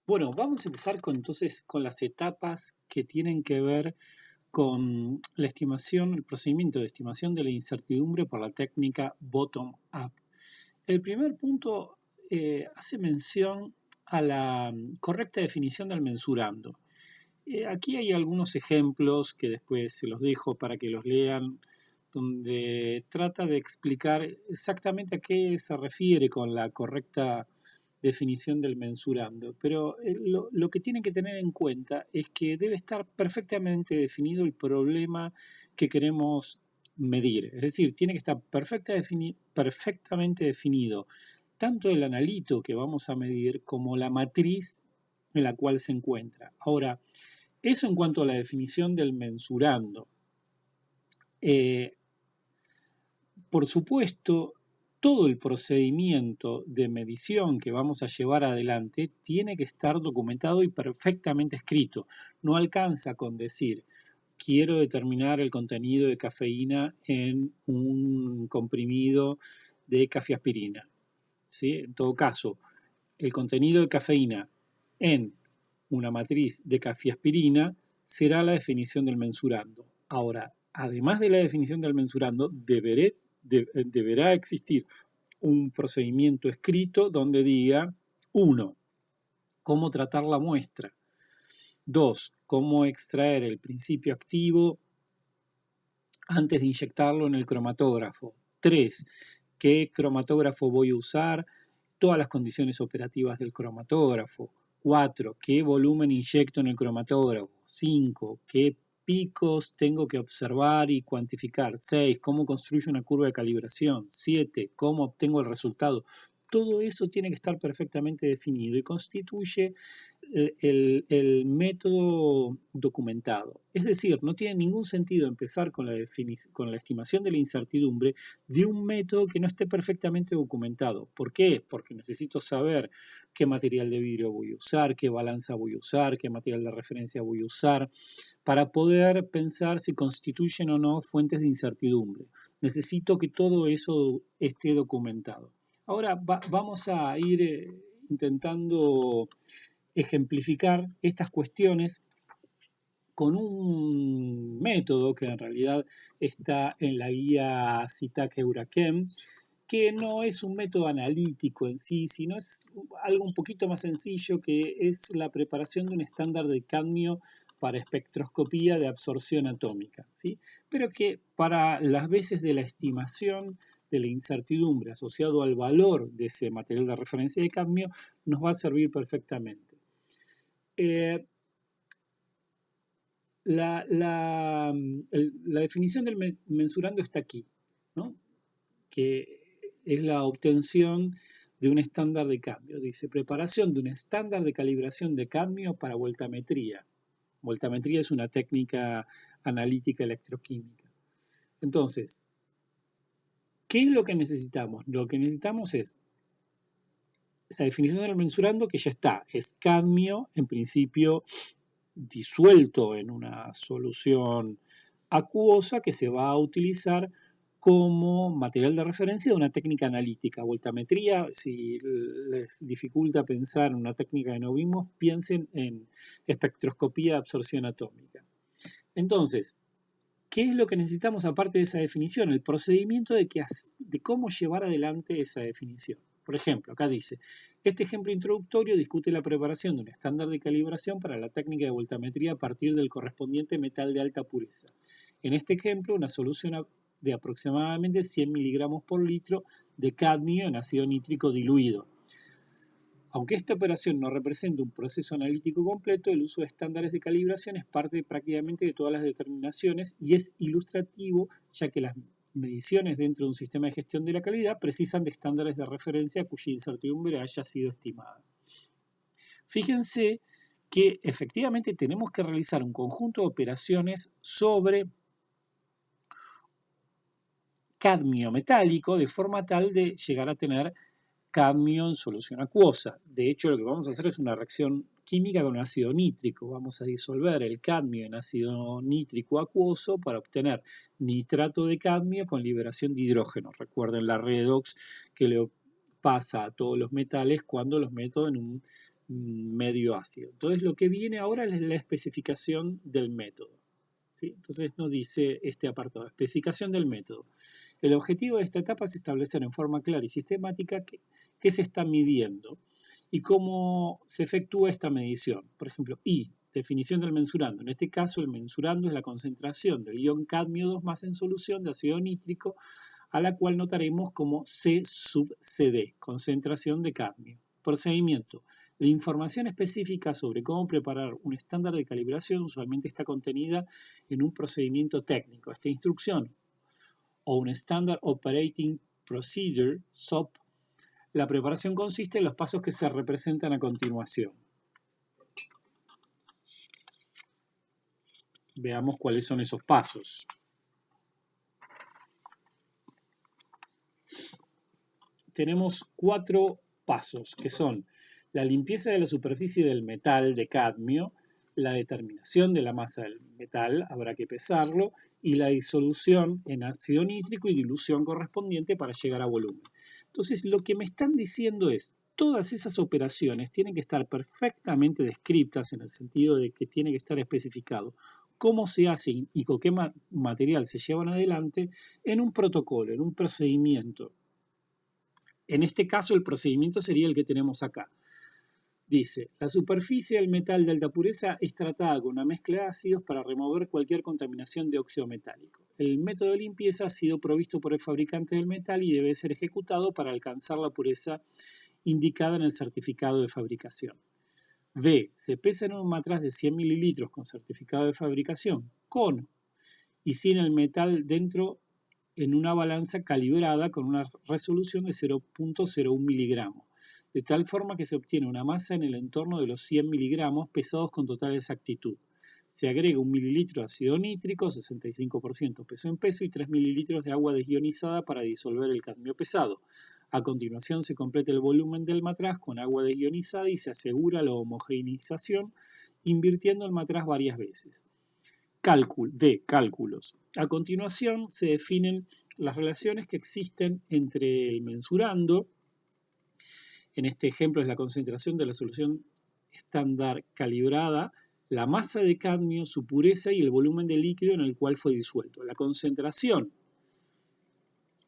Bueno, vamos a empezar entonces con las etapas que tienen que ver con la estimación, el procedimiento de estimación de la incertidumbre por la técnica bottom-up. El primer punto hace mención a la correcta definición del mensurando. Aquí hay algunos ejemplos que después se los dejo para que los lean, donde trata de explicar exactamente a qué se refiere con la correcta definición del mensurando. Pero lo que tienen que tener en cuenta es que debe estar perfectamente definido el problema que queremos medir. Es decir, tiene que estar perfectamente definido tanto el analito que vamos a medir como la matriz en la cual se encuentra. Ahora, eso en cuanto a la definición del mensurando. Eh, por supuesto, todo el procedimiento de medición que vamos a llevar adelante tiene que estar documentado y perfectamente escrito. No alcanza con decir, quiero determinar el contenido de cafeína en un comprimido de cafeaspirina. ¿Sí? En todo caso, el contenido de cafeína en una matriz de cafeaspirina será la definición del mensurando. Ahora, además de la definición del mensurando, deberá existir un procedimiento escrito donde diga, 1, cómo tratar la muestra; 2, cómo extraer el principio activo antes de inyectarlo en el cromatógrafo; 3, qué cromatógrafo voy a usar, todas las condiciones operativas del cromatógrafo; 4, qué volumen inyecto en el cromatógrafo; 5, qué picos tengo que observar y cuantificar; 6, cómo construyo una curva de calibración; 7, cómo obtengo el resultado. Todo eso tiene que estar perfectamente definido y constituye el método documentado. Es decir, no tiene ningún sentido empezar con la estimación de la incertidumbre de un método que no esté perfectamente documentado. ¿Por qué? Porque necesito saber qué material de vidrio voy a usar, qué balanza voy a usar, qué material de referencia voy a usar, para poder pensar si constituyen o no fuentes de incertidumbre. Necesito que todo eso esté documentado. Ahora vamos a ir intentando ejemplificar estas cuestiones con un método que en realidad está en la guía Sitake-Urakem, que no es un método analítico en sí, sino es algo un poquito más sencillo, que es la preparación de un estándar de cadmio para espectroscopía de absorción atómica, ¿sí? Pero que para las veces de la estimación de la incertidumbre asociado al valor de ese material de referencia de cadmio nos va a servir perfectamente. Eh, la definición del mensurando está aquí, ¿no? Que es la obtención de un estándar de cambio. Dice, preparación de un estándar de calibración de cambio para voltametría. Voltametría es una técnica analítica electroquímica. Entonces, ¿qué es lo que necesitamos? Lo que necesitamos es la definición del mensurando, que ya está, es cadmio, en principio disuelto en una solución acuosa que se va a utilizar como material de referencia de una técnica analítica. Voltametría, si les dificulta pensar en una técnica que no vimos, piensen en espectroscopía de absorción atómica. Entonces, ¿qué es lo que necesitamos aparte de esa definición? El procedimiento de cómo llevar adelante esa definición. Por ejemplo, acá dice, este ejemplo introductorio discute la preparación de un estándar de calibración para la técnica de voltametría a partir del correspondiente metal de alta pureza. En este ejemplo, una solución de aproximadamente 100 miligramos por litro de cadmio en ácido nítrico diluido. Aunque esta operación no representa un proceso analítico completo, el uso de estándares de calibración es parte prácticamente de todas las determinaciones y es ilustrativo, ya que las mediciones dentro de un sistema de gestión de la calidad precisan de estándares de referencia cuya incertidumbre haya sido estimada. Fíjense que efectivamente tenemos que realizar un conjunto de operaciones sobre cadmio metálico de forma tal de llegar a tener cadmio en solución acuosa. De hecho, lo que vamos a hacer es una reacción química con ácido nítrico. Vamos a disolver el cadmio en ácido nítrico acuoso para obtener nitrato de cadmio con liberación de hidrógeno. Recuerden la redox que le pasa a todos los metales cuando los meto en un medio ácido. Entonces lo que viene ahora es la especificación del método. ¿Sí? Entonces nos dice este apartado, especificación del método. El objetivo de esta etapa es establecer en forma clara y sistemática qué se está midiendo y cómo se efectúa esta medición. Por ejemplo, I, definición del mensurando. En este caso, el mensurando es la concentración del ion cadmio 2 más en solución de ácido nítrico, a la cual notaremos como C sub CD, concentración de cadmio. Procedimiento. La información específica sobre cómo preparar un estándar de calibración usualmente está contenida en un procedimiento técnico. Esta instrucción, o un Standard Operating Procedure, SOP, la preparación consiste en los pasos que se representan a continuación. Veamos cuáles son esos pasos. Tenemos 4 pasos, que son la limpieza de la superficie del metal de cadmio, la determinación de la masa del metal, habrá que pesarlo, y la disolución en ácido nítrico y dilución correspondiente para llegar a volumen. Entonces, lo que me están diciendo es, todas esas operaciones tienen que estar perfectamente descritas en el sentido de que tiene que estar especificado cómo se hacen y con qué material se llevan adelante en un protocolo, en un procedimiento. En este caso, el procedimiento sería el que tenemos acá. Dice, la superficie del metal de alta pureza es tratada con una mezcla de ácidos para remover cualquier contaminación de óxido metálico. El método de limpieza ha sido provisto por el fabricante del metal y debe ser ejecutado para alcanzar la pureza indicada en el certificado de fabricación. B. Se pesa en un matraz de 100 mililitros con certificado de fabricación, con y sin el metal dentro en una balanza calibrada con una resolución de 0.01 miligramos, de tal forma que se obtiene una masa en el entorno de los 100 miligramos pesados con total exactitud. Se agrega 1 mililitro de ácido nítrico, 65% peso en peso, y 3 mililitros de agua desionizada para disolver el cadmio pesado. A continuación se completa el volumen del matraz con agua desionizada y se asegura la homogeneización invirtiendo el matraz varias veces. Cálculos. A continuación se definen las relaciones que existen entre el mensurando, en este ejemplo es la concentración de la solución estándar calibrada, la masa de cadmio, su pureza y el volumen de líquido en el cual fue disuelto. La concentración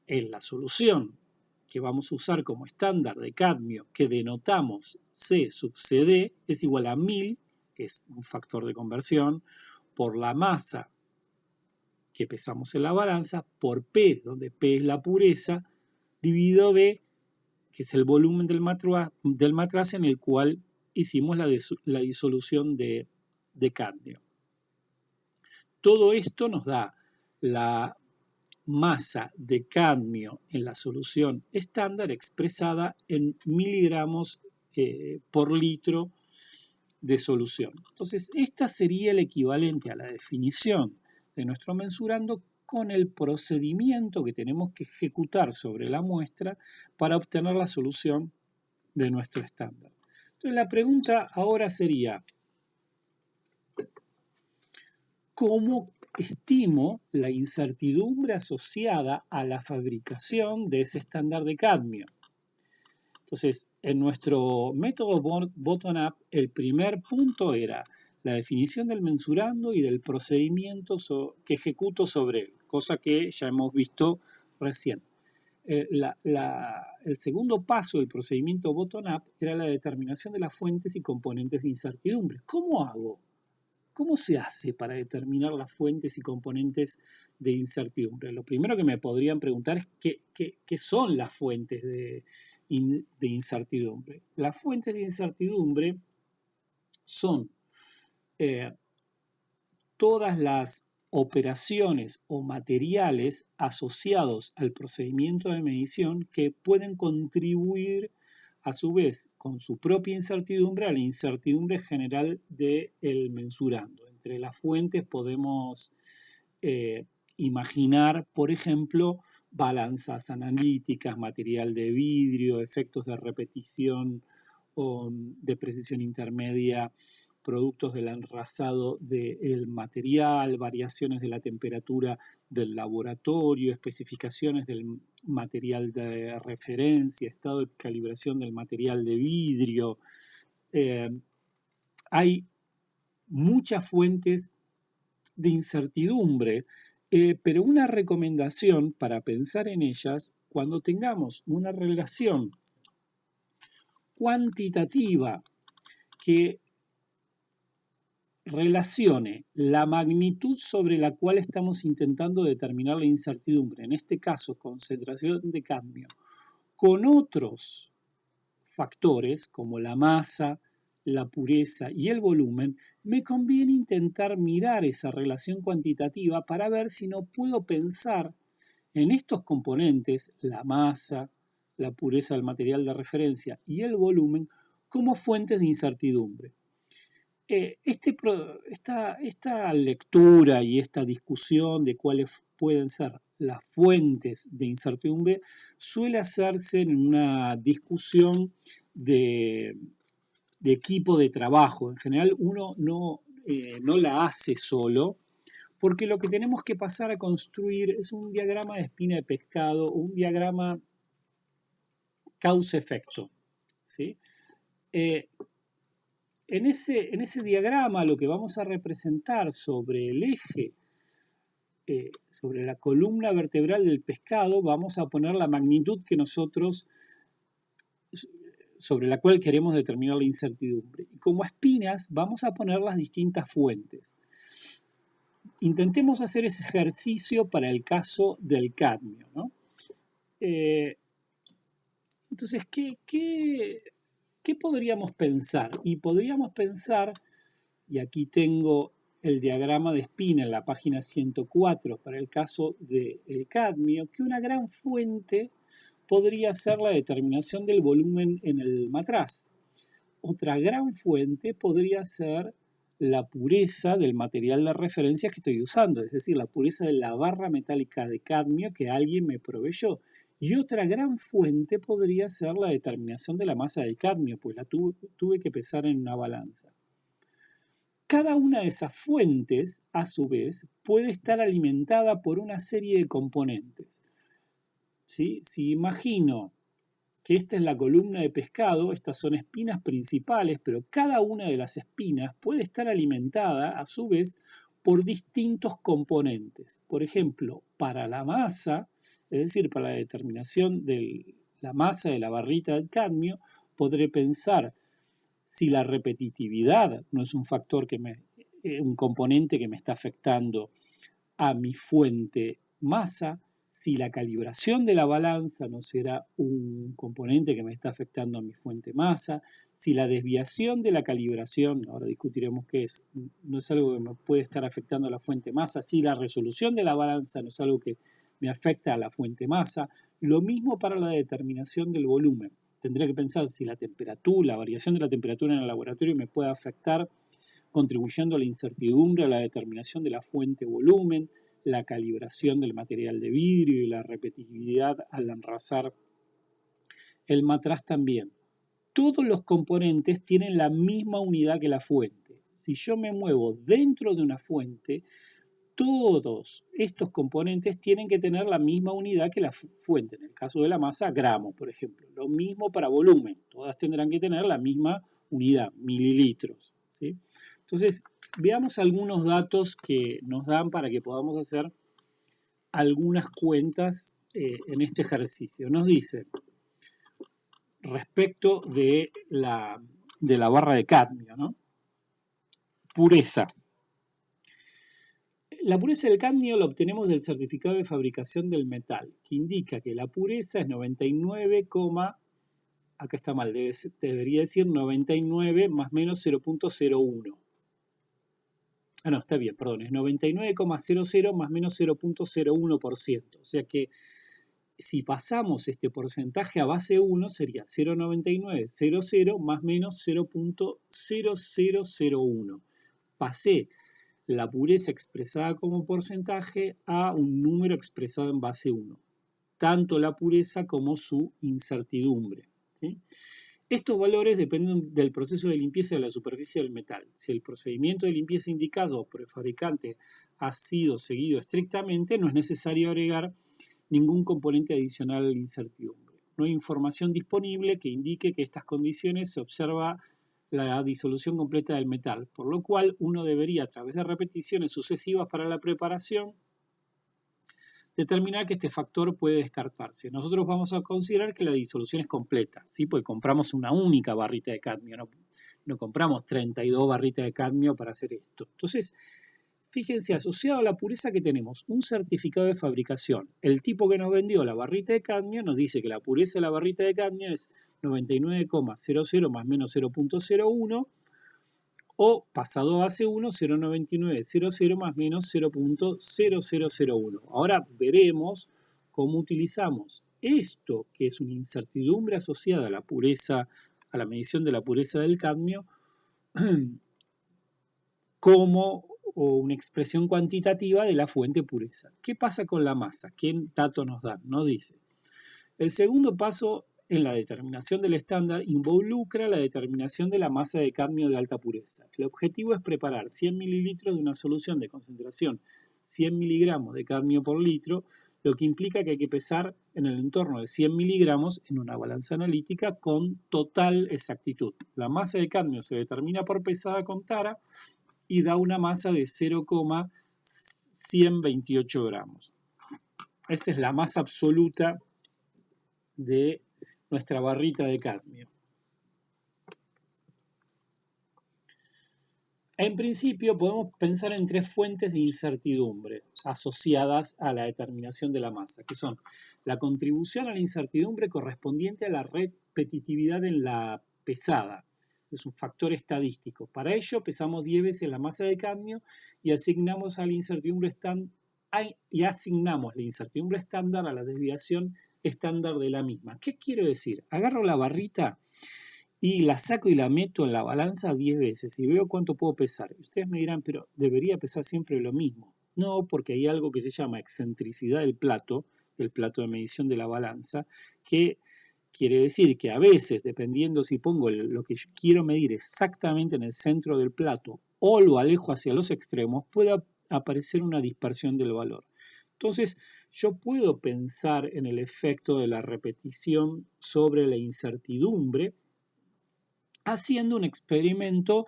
en la solución que vamos a usar como estándar de cadmio, que denotamos C sub CD, es igual a 1000, que es un factor de conversión, por la masa que pesamos en la balanza, por P, donde P es la pureza, dividido B, que es el volumen del matraz en el cual hicimos la disolución de cadmio. Todo esto nos da la masa de cadmio en la solución estándar expresada en miligramos por litro de solución. Entonces, esta sería el equivalente a la definición de nuestro mensurando con el procedimiento que tenemos que ejecutar sobre la muestra para obtener la solución de nuestro estándar. Entonces, la pregunta ahora sería, ¿cómo estimo la incertidumbre asociada a la fabricación de ese estándar de cadmio? Entonces, en nuestro método bottom-up, el primer punto era la definición del mensurando y del procedimiento que ejecuto sobre él, cosa que ya hemos visto recién. El segundo paso del procedimiento bottom-up era la determinación de las fuentes y componentes de incertidumbre. ¿Cómo hago? ¿Cómo se hace para determinar las fuentes y componentes de incertidumbre? Lo primero que me podrían preguntar es qué son las fuentes de incertidumbre. Las fuentes de incertidumbre son todas las operaciones o materiales asociados al procedimiento de medición que pueden contribuir a su vez con su propia incertidumbre a la incertidumbre general del mensurando. Entre las fuentes podemos imaginar, por ejemplo, balanzas analíticas, material de vidrio, efectos de repetición o de precisión intermedia, productos del enrasado del material, variaciones de la temperatura del laboratorio, especificaciones del material de referencia, estado de calibración del material de vidrio, hay muchas fuentes de incertidumbre, pero una recomendación para pensar en ellas cuando tengamos una relación cuantitativa que relacione la magnitud sobre la cual estamos intentando determinar la incertidumbre, en este caso concentración de cadmio, con otros factores como la masa, la pureza y el volumen, me conviene intentar mirar esa relación cuantitativa para ver si no puedo pensar en estos componentes, la masa, la pureza del material de referencia y el volumen, como fuentes de incertidumbre. Esta lectura y esta discusión de cuáles pueden ser las fuentes de incertidumbre suele hacerse en una discusión de equipo de trabajo. En general uno no la hace solo, porque lo que tenemos que pasar a construir es un diagrama de espina de pescado, un diagrama causa-efecto, ¿sí? En ese diagrama lo que vamos a representar sobre el eje, sobre la columna vertebral del pescado, vamos a poner la magnitud que nosotros, sobre la cual queremos determinar la incertidumbre. Y como espinas vamos a poner las distintas fuentes. Intentemos hacer ese ejercicio para el caso del cadmio, ¿no? Entonces, ¿qué podríamos pensar? Y podríamos pensar, y aquí tengo el diagrama de espina en la página 104 para el caso del cadmio, que una gran fuente podría ser la determinación del volumen en el matraz. Otra gran fuente podría ser la pureza del material de referencia que estoy usando, es decir, la pureza de la barra metálica de cadmio que alguien me proveyó. Y otra gran fuente podría ser la determinación de la masa del cadmio, pues la tuve que pesar en una balanza. Cada una de esas fuentes, a su vez, puede estar alimentada por una serie de componentes. ¿Sí? Si imagino que esta es la columna de pescado, estas son espinas principales, pero cada una de las espinas puede estar alimentada, a su vez, por distintos componentes. Por ejemplo, para la masa, es decir, para la determinación de la masa de la barrita del cadmio, podré pensar si la repetitividad no es un factor un componente que me está afectando a mi fuente masa, si la calibración de la balanza no será un componente que me está afectando a mi fuente masa, si la desviación de la calibración, ahora discutiremos qué es, no es algo que me puede estar afectando a la fuente masa, si la resolución de la balanza no es algo que me afecta a la fuente masa, lo mismo para la determinación del volumen. Tendré que pensar si la temperatura, la variación de la temperatura en el laboratorio me puede afectar contribuyendo a la incertidumbre, a la determinación de la fuente volumen, la calibración del material de vidrio y la repetitividad al enrasar el matraz también. Todos los componentes tienen la misma unidad que la fuente. Si yo me muevo dentro de una fuente, todos estos componentes tienen que tener la misma unidad que la fuente. En el caso de la masa, gramos, por ejemplo. Lo mismo para volumen. Todas tendrán que tener la misma unidad, mililitros, ¿sí? Entonces, veamos algunos datos que nos dan para que podamos hacer algunas cuentas en este ejercicio. Nos dice, respecto de la barra de cadmio, ¿no? Pureza. La pureza del cadmio la obtenemos del certificado de fabricación del metal, que indica que la pureza es 99, acá está mal, debería decir 99 más menos 0.01. Ah, no, está bien, perdón, es 99,00 más menos 0.01%. O sea que si pasamos este porcentaje a base 1 sería 0,9900 más menos 0.0001. Pasé la pureza expresada como porcentaje a un número expresado en base 1. Tanto la pureza como su incertidumbre, ¿sí? Estos valores dependen del proceso de limpieza de la superficie del metal. Si el procedimiento de limpieza indicado por el fabricante ha sido seguido estrictamente, no es necesario agregar ningún componente adicional a la incertidumbre. No hay información disponible que indique que estas condiciones se observa la disolución completa del metal, por lo cual uno debería, a través de repeticiones sucesivas para la preparación, determinar que este factor puede descartarse. Nosotros vamos a considerar que la disolución es completa, ¿sí? Porque compramos una única barrita de cadmio, no compramos 32 barritas de cadmio para hacer esto. Entonces, fíjense, asociado a la pureza que tenemos, un certificado de fabricación. El tipo que nos vendió la barrita de cadmio nos dice que la pureza de la barrita de cadmio es 99,00 más menos 0,01, o pasado a base 1, 0,9900 más menos 0,0001. Ahora veremos cómo utilizamos esto, que es una incertidumbre asociada a la pureza, a la medición de la pureza del cadmio, como una expresión cuantitativa de la fuente pureza. ¿Qué pasa con la masa? ¿Qué dato nos dan? Nos dice. El segundo paso en la determinación del estándar involucra la determinación de la masa de cadmio de alta pureza. El objetivo es preparar 100 mililitros de una solución de concentración 100 miligramos de cadmio por litro, lo que implica que hay que pesar en el entorno de 100 miligramos en una balanza analítica con total exactitud. La masa de cadmio se determina por pesada con tara y da una masa de 0,128 gramos. Esa es la masa absoluta de nuestra barrita de cadmio. En principio podemos pensar en tres fuentes de incertidumbre asociadas a la determinación de la masa, que son la contribución a la incertidumbre correspondiente a la repetitividad en la pesada. Es un factor estadístico. Para ello pesamos 10 veces la masa de cadmio y asignamos la incertidumbre estándar a la desviación estándar de la misma. ¿Qué quiero decir? Agarro la barrita y la saco y la meto en la balanza 10 veces y veo cuánto puedo pesar. Ustedes me dirán, pero debería pesar siempre lo mismo. No, porque hay algo que se llama excentricidad del plato de medición de la balanza, que quiere decir que a veces, dependiendo si pongo lo que quiero medir exactamente en el centro del plato o lo alejo hacia los extremos, puede aparecer una dispersión del valor. Entonces, yo puedo pensar en el efecto de la repetición sobre la incertidumbre haciendo un experimento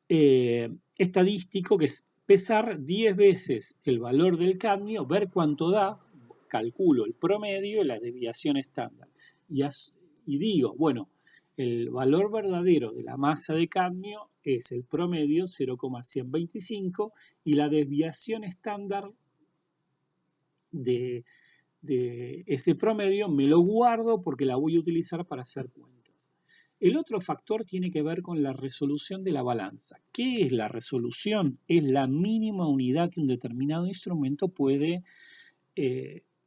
estadístico que es pesar 10 veces el valor del cadmio, ver cuánto da, calculo el promedio y la desviación estándar. Y digo, bueno, el valor verdadero de la masa de cadmio es el promedio 0,125 y la desviación estándar de ese promedio me lo guardo porque la voy a utilizar para hacer cuentas. El otro factor tiene que ver con la resolución de la balanza. ¿Qué es la resolución? Es la mínima unidad que un determinado instrumento puede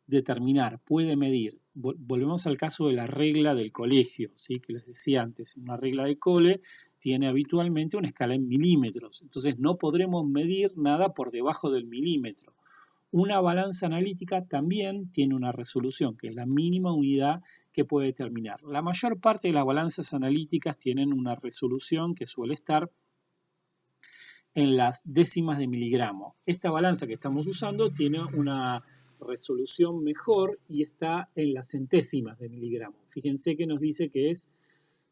determinar, puede medir. Volvemos al caso de la regla del colegio, ¿sí? Que les decía antes, una regla de cole tiene habitualmente una escala en milímetros, entonces no podremos medir nada por debajo del milímetro. Una balanza analítica también tiene una resolución, que es la mínima unidad que puede determinar. La mayor parte de las balanzas analíticas tienen una resolución que suele estar en las décimas de miligramo. Esta balanza que estamos usando tiene una resolución mejor y está en las centésimas de miligramo. Fíjense que nos dice que es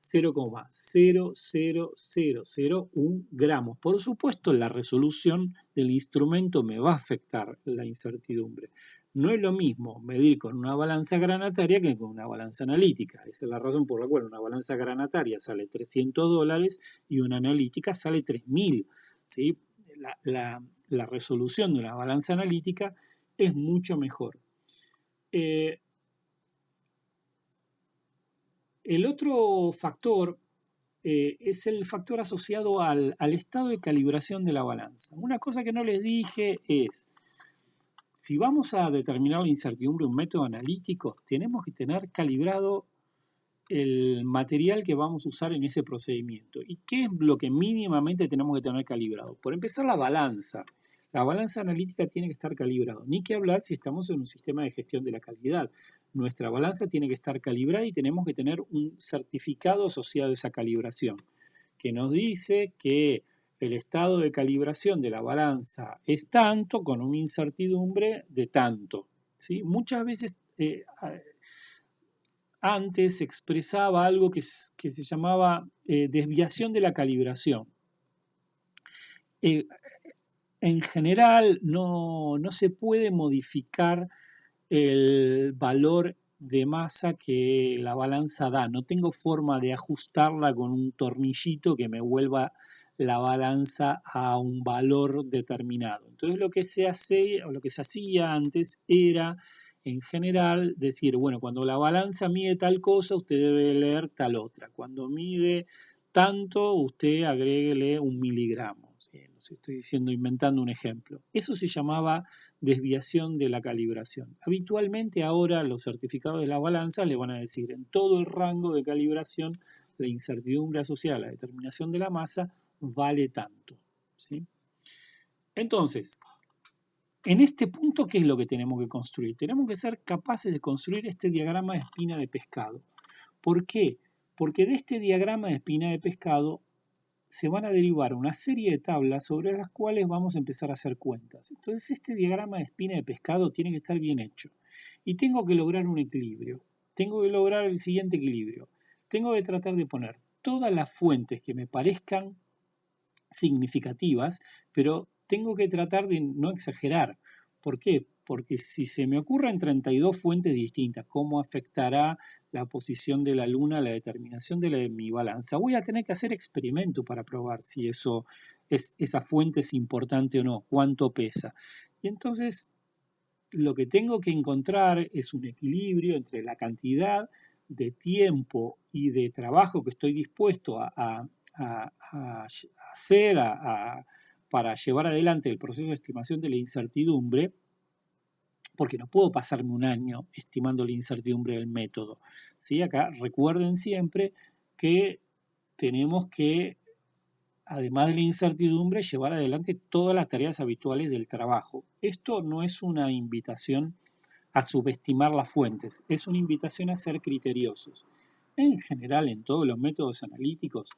0,00001 gramos. Por supuesto, la resolución del instrumento me va a afectar la incertidumbre. No es lo mismo medir con una balanza granataria que con una balanza analítica. Esa es la razón por la cual una balanza granataria sale $300 y una analítica sale 3.000. ¿Sí? La resolución de una balanza analítica es mucho mejor. El otro factor es el factor asociado al estado de calibración de la balanza. Una cosa que no les dije es, si vamos a determinar la incertidumbre de un método analítico, tenemos que tener calibrado el material que vamos a usar en ese procedimiento. ¿Y qué es lo que mínimamente tenemos que tener calibrado? Por empezar, la balanza. La balanza analítica tiene que estar calibrada. Ni que hablar si estamos en un sistema de gestión de la calidad. Nuestra balanza tiene que estar calibrada y tenemos que tener un certificado asociado a esa calibración, que nos dice que el estado de calibración de la balanza es tanto con una incertidumbre de tanto. ¿Sí? Muchas veces antes se expresaba algo que se llamaba desviación de la calibración. En general no se puede modificar el valor de masa que la balanza da. No tengo forma de ajustarla con un tornillito que me vuelva la balanza a un valor determinado. Entonces lo que se hace, o lo que se hacía antes era, en general, decir, bueno, cuando la balanza mide tal cosa, usted debe leer tal otra. Cuando mide tanto, usted agréguele 1 miligramo. ¿Sí? No sé, estoy diciendo, inventando un ejemplo. Eso se llamaba desviación de la calibración. Habitualmente ahora los certificados de la balanza le van a decir en todo el rango de calibración la incertidumbre asociada a la determinación de la masa vale tanto. ¿Sí? Entonces, en este punto, ¿qué es lo que tenemos que construir? Tenemos que ser capaces de construir este diagrama de espina de pescado. ¿Por qué? Porque de este diagrama de espina de pescado se van a derivar una serie de tablas sobre las cuales vamos a empezar a hacer cuentas. Entonces este diagrama de espina de pescado tiene que estar bien hecho. Y tengo que lograr un equilibrio. Tengo que lograr el siguiente equilibrio. Tengo que tratar de poner todas las fuentes que me parezcan significativas, pero tengo que tratar de no exagerar. ¿Por qué? Porque si se me ocurren 32 fuentes distintas, ¿cómo afectará la posición de la luna a la determinación de mi balanza? Voy a tener que hacer experimento para probar si esa fuente es importante o no, cuánto pesa. Y entonces lo que tengo que encontrar es un equilibrio entre la cantidad de tiempo y de trabajo que estoy dispuesto a hacer para llevar adelante el proceso de estimación de la incertidumbre, porque no puedo pasarme un año estimando la incertidumbre del método. ¿Sí? Acá recuerden siempre que tenemos que, además de la incertidumbre, llevar adelante todas las tareas habituales del trabajo. Esto no es una invitación a subestimar las fuentes, es una invitación a ser criteriosos. En general, en todos los métodos analíticos,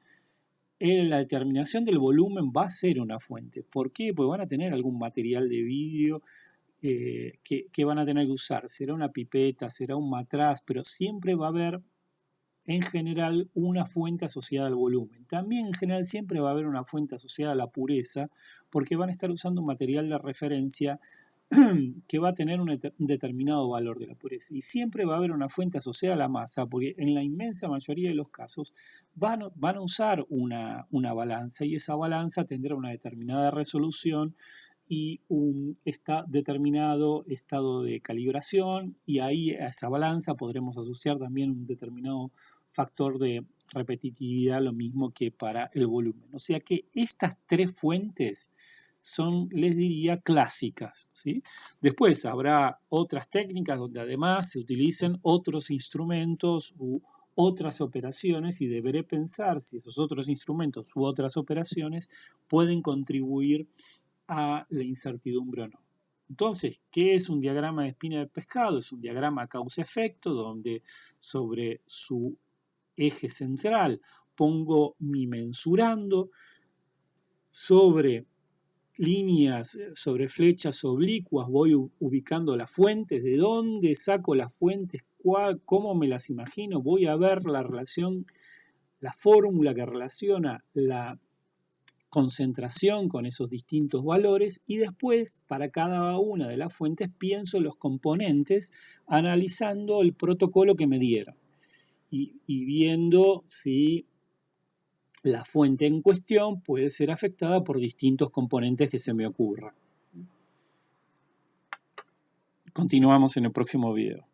la determinación del volumen va a ser una fuente. ¿Por qué? Porque van a tener algún material de vidrio que van a tener que usar. Será una pipeta, será un matraz, pero siempre va a haber, en general, una fuente asociada al volumen. También, en general, siempre va a haber una fuente asociada a la pureza, porque van a estar usando un material de referencia que va a tener un determinado valor de la pureza. Y siempre va a haber una fuente asociada a la masa, porque en la inmensa mayoría de los casos van a usar una balanza y esa balanza tendrá una determinada resolución y un determinado estado de calibración, y ahí a esa balanza podremos asociar también un determinado factor de repetitividad, lo mismo que para el volumen. O sea que estas tres fuentes son, les diría, clásicas. ¿Sí? Después habrá otras técnicas donde además se utilicen otros instrumentos u otras operaciones y deberé pensar si esos otros instrumentos u otras operaciones pueden contribuir a la incertidumbre o no. Entonces, ¿qué es un diagrama de espina de pescado? Es un diagrama causa-efecto donde sobre su eje central pongo mi mensurando, sobre líneas, sobre flechas oblicuas voy ubicando las fuentes, de dónde saco las fuentes, cómo me las imagino, voy a ver la relación, la fórmula que relaciona la concentración con esos distintos valores y después para cada una de las fuentes pienso los componentes analizando el protocolo que me dieron y viendo si la fuente en cuestión puede ser afectada por distintos componentes que se me ocurran. Continuamos en el próximo video.